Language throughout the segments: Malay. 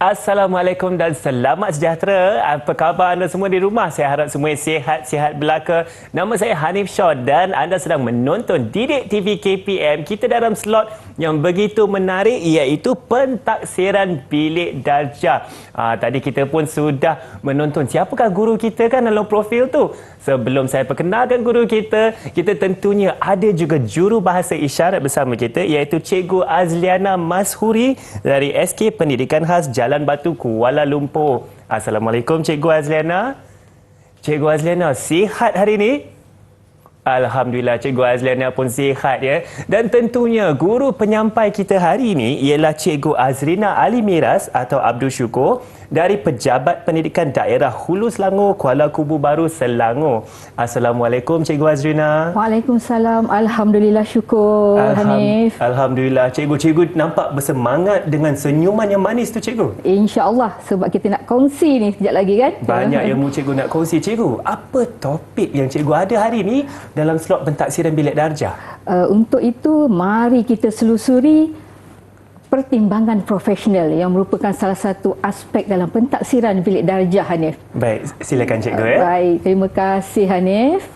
Assalamualaikum dan selamat sejahtera. Apa khabar anda semua di rumah? Saya harap semua sihat-sihat belaka. Nama saya Hanif Shaw dan anda sedang menonton Didik TV KPM. Kita dalam slot yang begitu menarik iaitu pentaksiran bilik darjah. Tadi kita pun sudah menonton siapakah guru kita kan dalam profil tu. Sebelum saya perkenalkan guru kita tentunya ada juga juru bahasa isyarat bersama kita iaitu Cikgu Azliana Mashuri dari SK Pendidikan Khas Jalan Batu, Kuala Lumpur. Assalamualaikum Cikgu Azliana. Cikgu Azliana, sihat hari ini? Alhamdulillah Cikgu Azliana pun sihat ya. Dan tentunya guru penyampai kita hari ini ialah Cikgu Azrina Ali Miras atau Abdul Syukur dari Pejabat Pendidikan Daerah Hulu Selangor, Kuala Kubu Baru, Selangor. Assalamualaikum Cikgu Azrina. Waalaikumsalam. Alhamdulillah, syukur Hanif. Alhamdulillah. Cikgu nampak bersemangat dengan senyuman yang manis tu Cikgu. InsyaAllah, sebab kita nak kongsi ni sekejap lagi kan. Banyak ilmu Cikgu nak kongsi. Cikgu, apa topik yang Cikgu ada hari ini dalam slot pentaksiran bilik darjah? Untuk itu, mari kita selusuri pertimbangan profesional yang merupakan salah satu aspek dalam pentaksiran bilik darjah, Hanif. Baik, silakan Cikgu ya. Baik, terima kasih Hanif.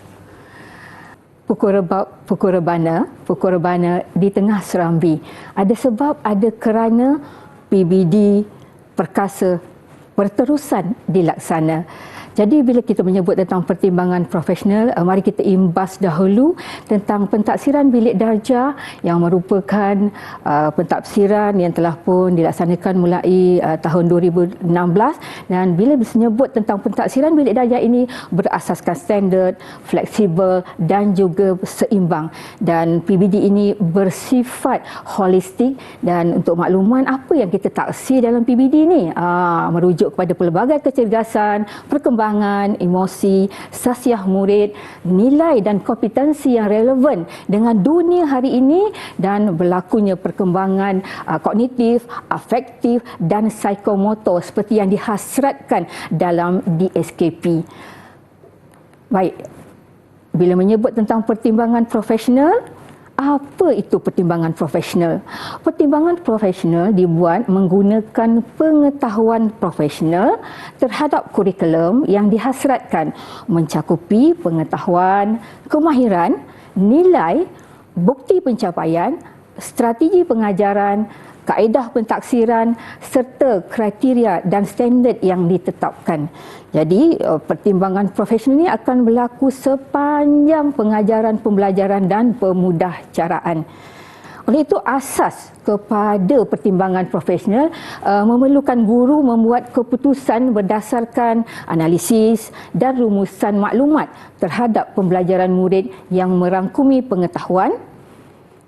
Pukul rebana di tengah serambi. Ada sebab, ada kerana PBD perkasa berterusan dilaksana. Jadi bila kita menyebut tentang pertimbangan profesional, mari kita imbas dahulu tentang pentaksiran bilik darjah yang merupakan pentaksiran yang telah pun dilaksanakan mulai tahun 2016, dan bila disebut tentang pentaksiran bilik darjah ini berasaskan standard, fleksibel dan juga seimbang, dan PBD ini bersifat holistik. Dan untuk makluman apa yang kita taksir dalam PBD ini, merujuk kepada pelbagai kecergasan, perkembangan emosi, sasiah murid, nilai dan kompetensi yang relevan dengan dunia hari ini, dan berlakunya perkembangan kognitif, afektif dan psikomotor seperti yang dihasratkan dalam DSKP. Baik, bila menyebut tentang pertimbangan profesional, apa itu pertimbangan profesional? Pertimbangan profesional dibuat menggunakan pengetahuan profesional terhadap kurikulum yang dihasratkan mencakupi pengetahuan, kemahiran, nilai, bukti pencapaian, strategi pengajaran, kaedah pentaksiran serta kriteria dan standard yang ditetapkan. Jadi, pertimbangan profesional ini akan berlaku sepanjang pengajaran, pembelajaran dan pemudahcaraan. Oleh itu, asas kepada pertimbangan profesional memerlukan guru membuat keputusan berdasarkan analisis dan rumusan maklumat terhadap pembelajaran murid yang merangkumi pengetahuan,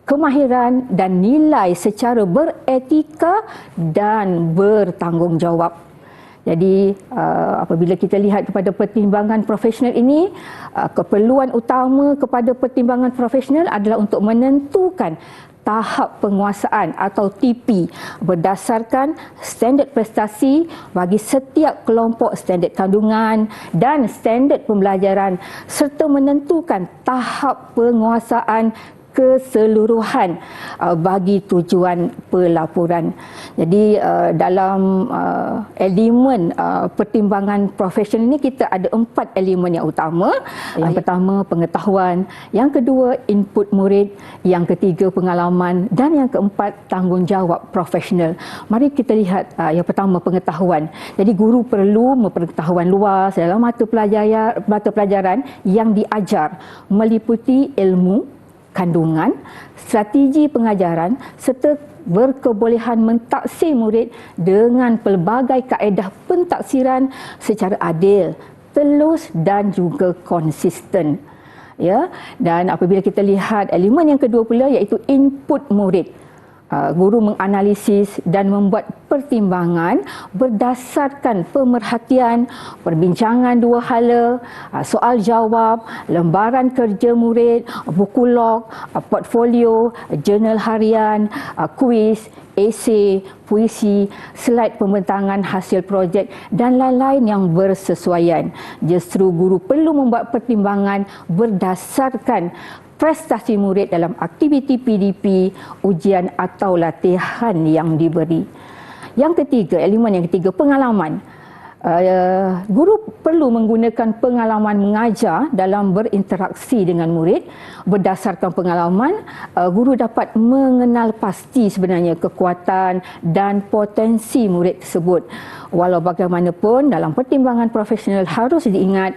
kemahiran dan nilai secara beretika dan bertanggungjawab. Jadi apabila kita lihat kepada pertimbangan profesional ini, keperluan utama kepada pertimbangan profesional adalah untuk menentukan tahap penguasaan atau TP berdasarkan standard prestasi bagi setiap kelompok, standard kandungan dan standard pembelajaran, serta menentukan tahap penguasaan keseluruhan bagi tujuan pelaporan. Jadi dalam elemen pertimbangan profesional ini kita ada 4 elemen yang utama. Yang pertama pengetahuan, yang kedua input murid, yang ketiga pengalaman dan yang keempat tanggungjawab profesional. Mari kita lihat yang pertama pengetahuan. Jadi guru perlu pengetahuan luas dalam mata pelajaran yang diajar meliputi ilmu, kandungan, strategi pengajaran serta berkebolehan mentaksir murid dengan pelbagai kaedah pentaksiran secara adil, telus dan juga konsisten. Ya, dan apabila kita lihat elemen yang kedua pula iaitu input murid. Guru menganalisis dan membuat pertimbangan berdasarkan pemerhatian, perbincangan dua hala, soal jawab, lembaran kerja murid, buku log, portfolio, jurnal harian, kuis, esei, puisi, slide pembentangan hasil projek dan lain-lain yang bersesuaian. Justru guru perlu membuat pertimbangan berdasarkan prestasi murid dalam aktiviti PDP, ujian atau latihan yang diberi. Yang ketiga, elemen yang ketiga, pengalaman. Guru perlu menggunakan pengalaman mengajar dalam berinteraksi dengan murid. Berdasarkan pengalaman, guru dapat mengenal pasti sebenarnya kekuatan dan potensi murid tersebut. Walau bagaimanapun, dalam pertimbangan profesional harus diingat,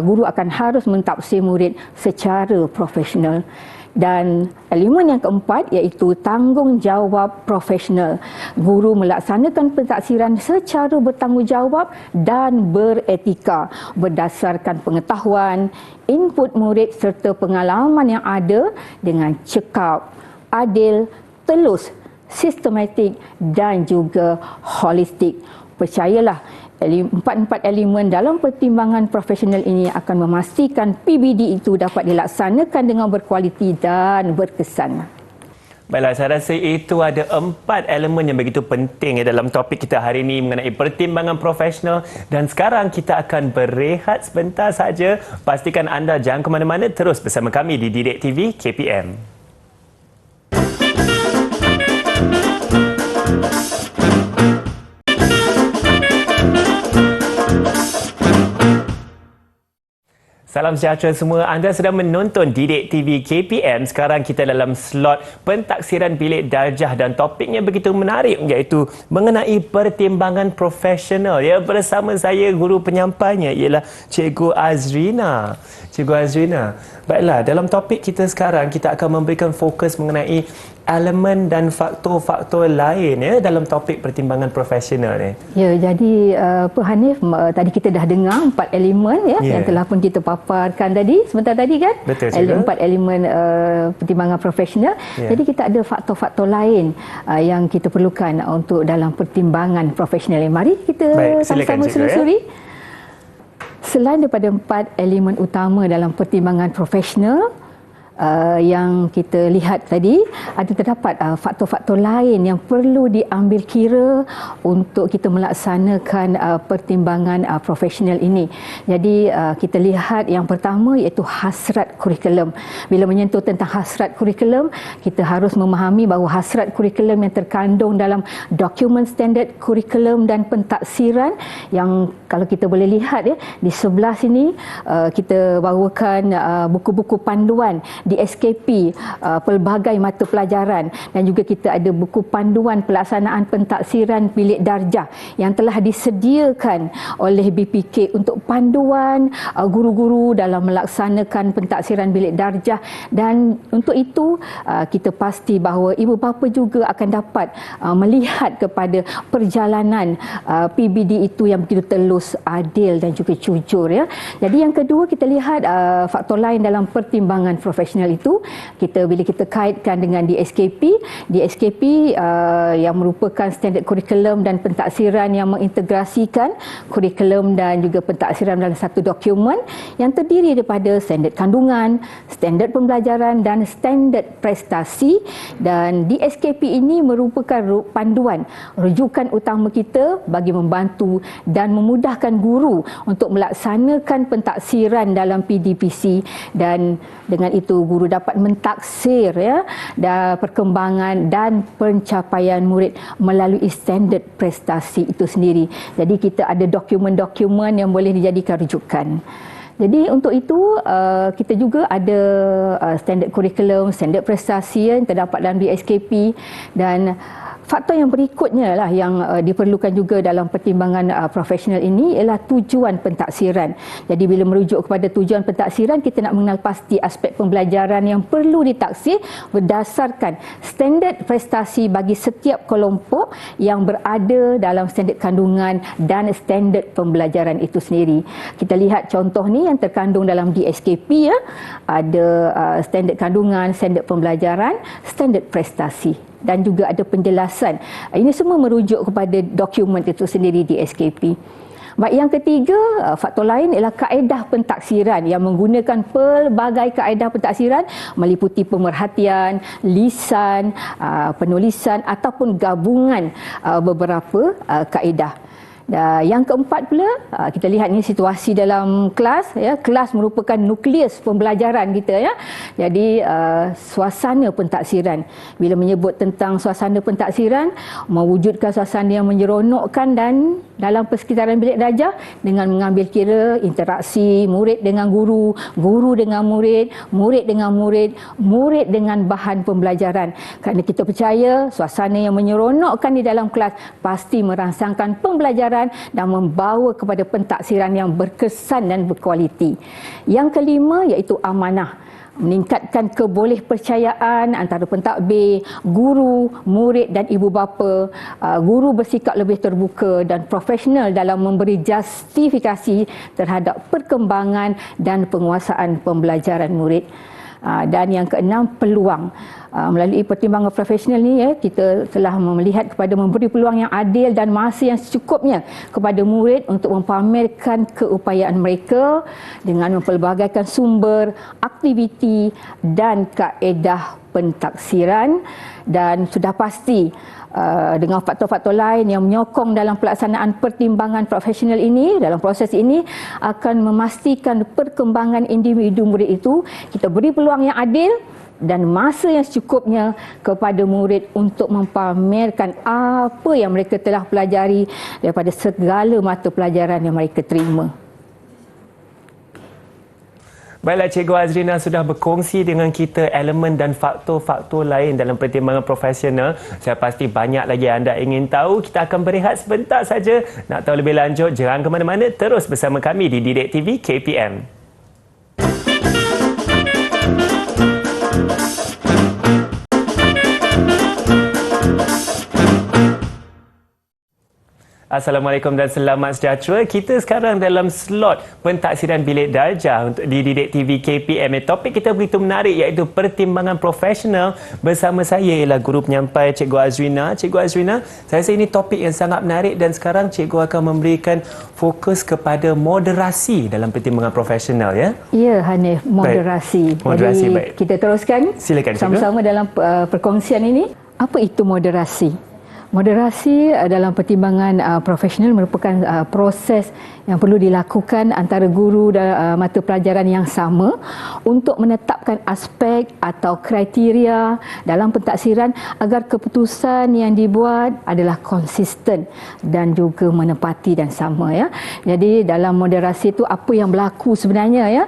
guru akan harus mentafsir murid secara profesional. Dan elemen yang keempat iaitu tanggungjawab profesional. Guru melaksanakan pentaksiran secara bertanggungjawab dan beretika berdasarkan pengetahuan, input murid serta pengalaman yang ada dengan cekap, adil, telus, sistematik dan juga holistik. Percayalah, empat-empat elemen dalam pertimbangan profesional ini akan memastikan PBD itu dapat dilaksanakan dengan berkualiti dan berkesan. Baiklah, saya rasa itu ada 4 elemen yang begitu penting dalam topik kita hari ini mengenai pertimbangan profesional. Dan sekarang kita akan berehat sebentar saja. Pastikan anda jangan ke mana-mana, terus bersama kami di Didik TV KPM. Salam sejahtera semua. Anda sedang menonton Didik TV KPM. Sekarang kita dalam slot pentaksiran bilik darjah dan topiknya begitu menarik iaitu mengenai pertimbangan profesional. Ya, bersama saya guru penyampainya ialah Cikgu Azrina. Cikgu Azrina. Baiklah, dalam topik kita sekarang kita akan memberikan fokus mengenai elemen dan faktor-faktor lain ya dalam topik pertimbangan profesional ni. Ya, jadi Pak Hanif, tadi kita dah dengar 4 elemen yang telah pun kita paparkan tadi sebentar tadi kan. Betul, 4 elemen pertimbangan profesional. Jadi kita ada faktor-faktor lain yang kita perlukan untuk dalam pertimbangan profesional. Mari kita sama-sama selusuri. Selain daripada 4 elemen utama dalam pertimbangan profesional, yang kita lihat tadi, ada terdapat faktor-faktor lain yang perlu diambil kira untuk kita melaksanakan pertimbangan profesional ini. Jadi kita lihat yang pertama iaitu hasrat kurikulum. Bila menyentuh tentang hasrat kurikulum, kita harus memahami bahawa hasrat kurikulum yang terkandung dalam dokumen standard kurikulum dan pentaksiran yang kalau kita boleh lihat di sebelah sini kita bawakan buku-buku panduan di SKP pelbagai mata pelajaran dan juga kita ada buku panduan pelaksanaan pentaksiran bilik darjah yang telah disediakan oleh BPK untuk panduan guru-guru dalam melaksanakan pentaksiran bilik darjah. Dan untuk itu kita pasti bahawa ibu bapa juga akan dapat melihat kepada perjalanan PBD itu yang begitu telus, adil dan juga jujur ya. Jadi yang kedua kita lihat faktor lain dalam pertimbangan profesional itu, bila kita kaitkan dengan DSKP yang merupakan standard kurikulum dan pentaksiran yang mengintegrasikan kurikulum dan juga pentaksiran dalam satu dokumen yang terdiri daripada standard kandungan, standard pembelajaran dan standard prestasi. Dan DSKP ini merupakan panduan rujukan utama kita bagi membantu dan memudahkan guru untuk melaksanakan pentaksiran dalam PDPC, dan dengan itu guru dapat mentaksir dan perkembangan dan pencapaian murid melalui standard prestasi itu sendiri. Jadi kita ada dokumen-dokumen yang boleh dijadikan rujukan. Jadi untuk itu kita juga ada standard kurikulum, standard prestasi yang terdapat dalam DSKP. Dan faktor yang berikutnya lah yang diperlukan juga dalam pertimbangan profesional ini ialah tujuan pentaksiran. Jadi bila merujuk kepada tujuan pentaksiran, kita nak mengenal pasti aspek pembelajaran yang perlu ditaksir berdasarkan standard prestasi bagi setiap kelompok yang berada dalam standard kandungan dan standard pembelajaran itu sendiri. Kita lihat contoh ni yang terkandung dalam DSKP ya. Ada standard kandungan, standard pembelajaran, standard prestasi dan juga ada penjelasan. Ini semua merujuk kepada dokumen itu sendiri di SKP. Baik, yang ketiga, faktor lain ialah kaedah pentaksiran yang menggunakan pelbagai kaedah pentaksiran meliputi pemerhatian, lisan, penulisan ataupun gabungan beberapa kaedah. Yang keempat pula, kita lihat ni situasi dalam kelas, ya. Kelas merupakan nukleus pembelajaran kita, ya. Jadi suasana pentaksiran. Bila menyebut tentang suasana pentaksiran, mewujudkan suasana yang menyeronokkan dan dalam persekitaran bilik darjah dengan mengambil kira interaksi murid dengan guru, guru dengan murid, murid dengan murid, murid dengan bahan pembelajaran. Kerana kita percaya suasana yang menyeronokkan di dalam kelas pasti merangsangkan pembelajaran dan membawa kepada pentaksiran yang berkesan dan berkualiti. Yang kelima iaitu amanah. Meningkatkan kebolehpercayaan antara pentadbir, guru, murid dan ibu bapa. Guru bersikap lebih terbuka dan profesional dalam memberi justifikasi terhadap perkembangan dan penguasaan pembelajaran murid. Dan yang keenam, peluang. Melalui pertimbangan profesional ni, kita telah melihat kepada memberi peluang yang adil dan masa yang secukupnya kepada murid untuk mempamerkan keupayaan mereka dengan mempelbagaikan sumber, aktiviti dan kaedah pentaksiran. Dan sudah pasti dengan faktor-faktor lain yang menyokong dalam pelaksanaan pertimbangan profesional ini, dalam proses ini akan memastikan perkembangan individu murid itu, kita beri peluang yang adil dan masa yang secukupnya kepada murid untuk mempamerkan apa yang mereka telah pelajari daripada segala mata pelajaran yang mereka terima. Baiklah, Cikgu Azrina sudah berkongsi dengan kita elemen dan faktor-faktor lain dalam pertimbangan profesional. Saya pasti banyak lagi anda ingin tahu. Kita akan berehat sebentar saja. Nak tahu lebih lanjut, jangan ke mana-mana. Terus bersama kami di Didik TV KPM. Assalamualaikum dan selamat sejahtera. Kita sekarang dalam slot pentaksiran bilik darjah untuk di Didik TV KPM. Topik kita begitu menarik iaitu pertimbangan profesional. Bersama saya ialah guru penyampai Cikgu Azrina. Cikgu Azrina, saya rasa ini topik yang sangat menarik dan sekarang Cikgu akan memberikan fokus kepada moderasi dalam pertimbangan profesional, ya? Ya, Hanif, moderasi. Baik. Moderasi, jadi, baik. kita teruskan. Silakan, Cikgu. Sama-sama dalam perkongsian ini. Apa itu moderasi? Moderasi dalam pertimbangan profesional merupakan proses yang perlu dilakukan antara guru dan mata pelajaran yang sama untuk menetapkan aspek atau kriteria dalam pentaksiran agar keputusan yang dibuat adalah konsisten dan juga menepati dan sama, ya. Jadi dalam moderasi itu apa yang berlaku sebenarnya, ya.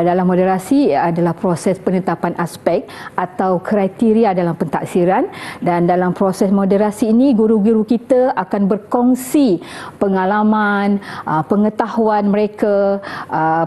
Dalam moderasi adalah proses penetapan aspek atau kriteria dalam pentaksiran, dan dalam proses moderasi ini guru-guru kita akan berkongsi pengalaman, pengetahuan mereka,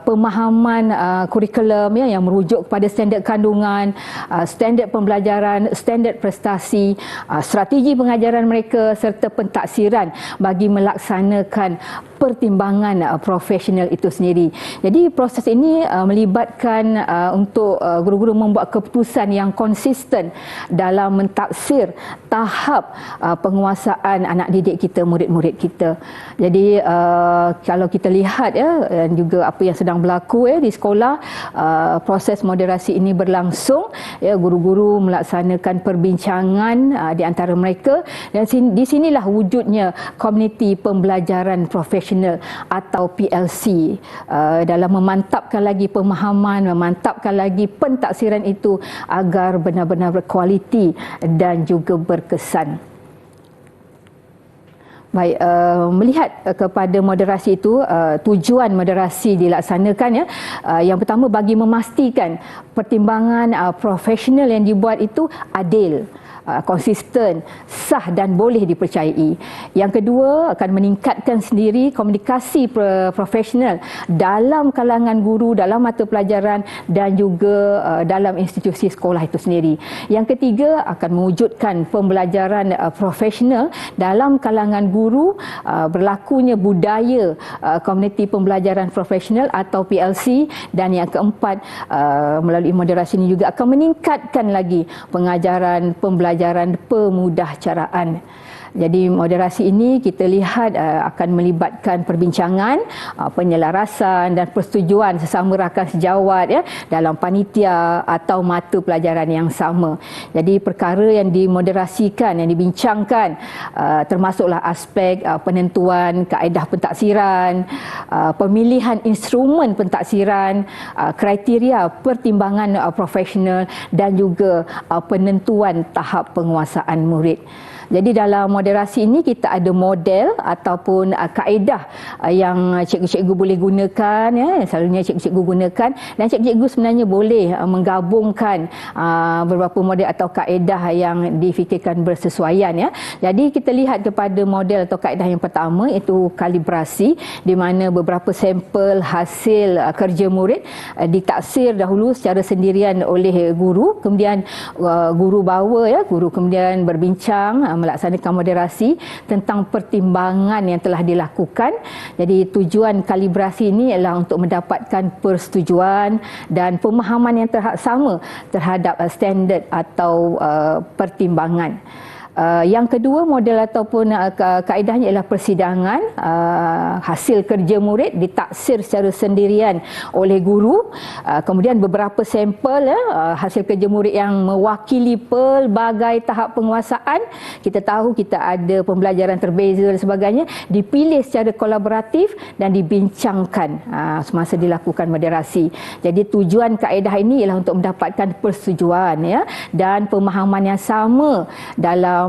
pemahaman kurikulum, ya, yang merujuk kepada standard kandungan, standard pembelajaran, standard prestasi, strategi pengajaran mereka serta pentaksiran bagi melaksanakan pertimbangan profesional itu sendiri. Jadi proses ini melibatkan untuk guru-guru membuat keputusan yang konsisten dalam mentaksir tahap penguasaan anak didik kita, murid-murid kita. Jadi kalau kita lihat, ya, dan juga apa yang sedang berlaku, ya, di sekolah, proses moderasi ini berlangsung, ya, guru-guru melaksanakan perbincangan di antara mereka, dan di sinilah wujudnya komuniti pembelajaran profesional atau PLC dalam memantapkan lagi pemahaman, memantapkan lagi pentaksiran itu agar benar-benar berkualiti dan juga berkesan. Baik, melihat kepada moderasi itu, tujuan moderasi dilaksanakan, ya. Yang pertama, bagi memastikan pertimbangan profesional yang dibuat itu adil, konsisten, sah dan boleh dipercayai. Yang kedua, akan meningkatkan sendiri komunikasi profesional dalam kalangan guru, dalam mata pelajaran dan juga dalam institusi sekolah itu sendiri. Yang ketiga, akan mewujudkan pembelajaran profesional dalam kalangan guru, berlakunya budaya komuniti pembelajaran profesional atau PLC. Dan yang keempat, melalui moderasi ini juga akan meningkatkan lagi pengajaran pembelajaran pemudahcaraan. Jadi moderasi ini kita lihat akan melibatkan perbincangan, penyelarasan dan persetujuan sesama rakan sejawat ya dalam panitia atau mata pelajaran yang sama. Jadi perkara yang dimoderasikan, yang dibincangkan termasuklah aspek penentuan kaedah pentaksiran, pemilihan instrumen pentaksiran, kriteria pertimbangan profesional dan juga penentuan tahap penguasaan murid. Jadi dalam moderasi ini kita ada model ataupun kaedah yang cikgu-cikgu boleh gunakan ya, selalunya cikgu-cikgu gunakan, dan cikgu-cikgu sebenarnya boleh menggabungkan beberapa model atau kaedah yang difikirkan bersesuaian ya. Jadi kita lihat kepada model atau kaedah yang pertama, iaitu kalibrasi, di mana beberapa sampel hasil kerja murid ditaksir dahulu secara sendirian oleh guru, kemudian guru bawa ya, guru kemudian berbincang melaksanakan moderasi tentang pertimbangan yang telah dilakukan. Jadi tujuan kalibrasi ini ialah untuk mendapatkan persetujuan dan pemahaman yang sama terhadap standard atau pertimbangan. Yang kedua, model ataupun kaedahnya ialah persidangan. Hasil kerja murid ditaksir secara sendirian oleh guru. Kemudian beberapa sampel hasil kerja murid yang mewakili pelbagai tahap penguasaan. Kita tahu kita ada pembelajaran terbeza dan sebagainya, dipilih secara kolaboratif dan dibincangkan semasa dilakukan moderasi. Jadi tujuan kaedah ini ialah untuk mendapatkan persetujuan ya dan pemahaman yang sama dalam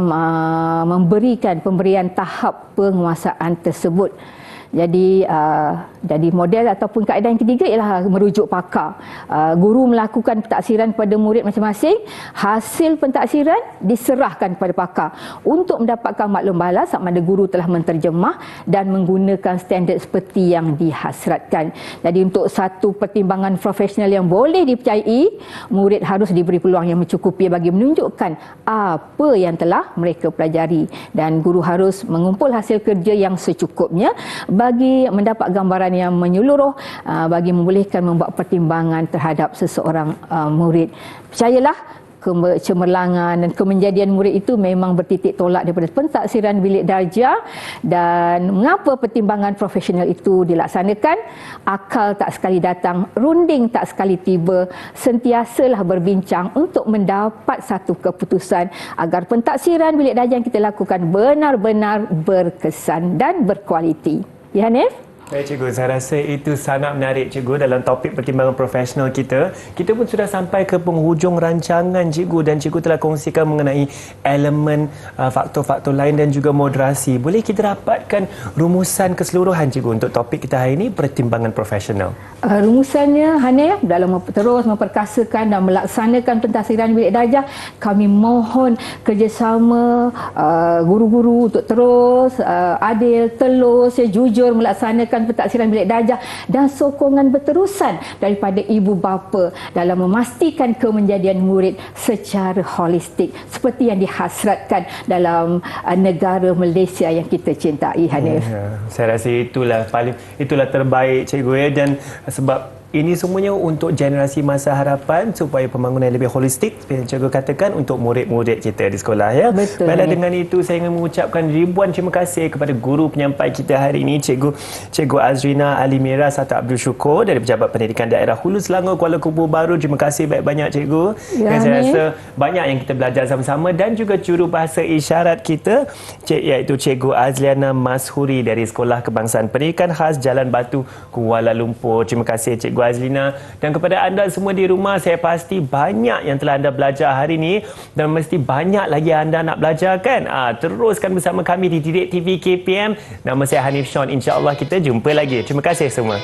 memberikan pemberian tahap penguasaan tersebut. Jadi model ataupun kaedah yang ketiga ialah merujuk pakar. Guru melakukan pentaksiran kepada murid masing-masing, hasil pentaksiran diserahkan kepada pakar untuk mendapatkan maklum balas sama ada guru telah menterjemah dan menggunakan standard seperti yang dihasratkan. Jadi untuk satu pertimbangan profesional yang boleh dipercayai, murid harus diberi peluang yang mencukupi bagi menunjukkan apa yang telah mereka pelajari, dan guru harus mengumpul hasil kerja yang secukupnya bagi mendapat gambaran yang menyeluruh, bagi membolehkan membuat pertimbangan terhadap seseorang murid. Percayalah, kecemerlangan dan kemenjadian murid itu memang bertitik tolak daripada pentaksiran bilik darjah. Dan mengapa pertimbangan profesional itu dilaksanakan? Akal tak sekali datang, runding tak sekali tiba. Sentiasalah berbincang untuk mendapat satu keputusan agar pentaksiran bilik darjah yang kita lakukan benar-benar berkesan dan berkualiti. Ya, Hanif? Baik cikgu, saya rasa itu sangat menarik cikgu dalam topik pertimbangan profesional kita. Kita pun sudah sampai ke penghujung rancangan cikgu, dan cikgu telah kongsikan mengenai elemen faktor-faktor lain dan juga moderasi. Boleh kita dapatkan rumusan keseluruhan cikgu untuk topik kita hari ini, pertimbangan profesional? Rumusannya Hanif, dalam terus memperkasakan dan melaksanakan pentaksiran bilik darjah, kami mohon kerjasama guru-guru untuk terus adil, telus, jujur melaksanakan pentaksiran bilik darjah dan sokongan berterusan daripada ibu bapa dalam memastikan kemenjadian murid secara holistik seperti yang dihasratkan dalam negara Malaysia yang kita cintai, Hanif. Saya rasa itulah terbaik cikgu ya, dan sebab ini semuanya untuk generasi masa harapan supaya pembangunan lebih holistik, yang cikgu katakan, untuk murid-murid kita di sekolah ya. Betul. Baiklah, dengan itu saya ingin mengucapkan ribuan terima kasih kepada guru penyampai kita hari ini, Cikgu Azrina Alimira Sata Abdul Syukur dari Pejabat Pendidikan Daerah Hulu Selangor, Kuala Lumpur Baru. Terima kasih banyak-banyak cikgu. Ya, dan saya rasa banyak yang kita belajar sama-sama, dan juga juru bahasa isyarat kita iaitu Cikgu Azliana Mashuri dari Sekolah Kebangsaan Pendidikan Khas Jalan Batu, Kuala Lumpur. Terima kasih Cikgu Azlina. Dan kepada anda semua di rumah, saya pasti banyak yang telah anda belajar hari ini, dan mesti banyak lagi anda nak belajar kan. Teruskan bersama kami di Didik TV KPM. Nama saya Hanif Sean. InsyaAllah kita jumpa lagi. Terima kasih semua.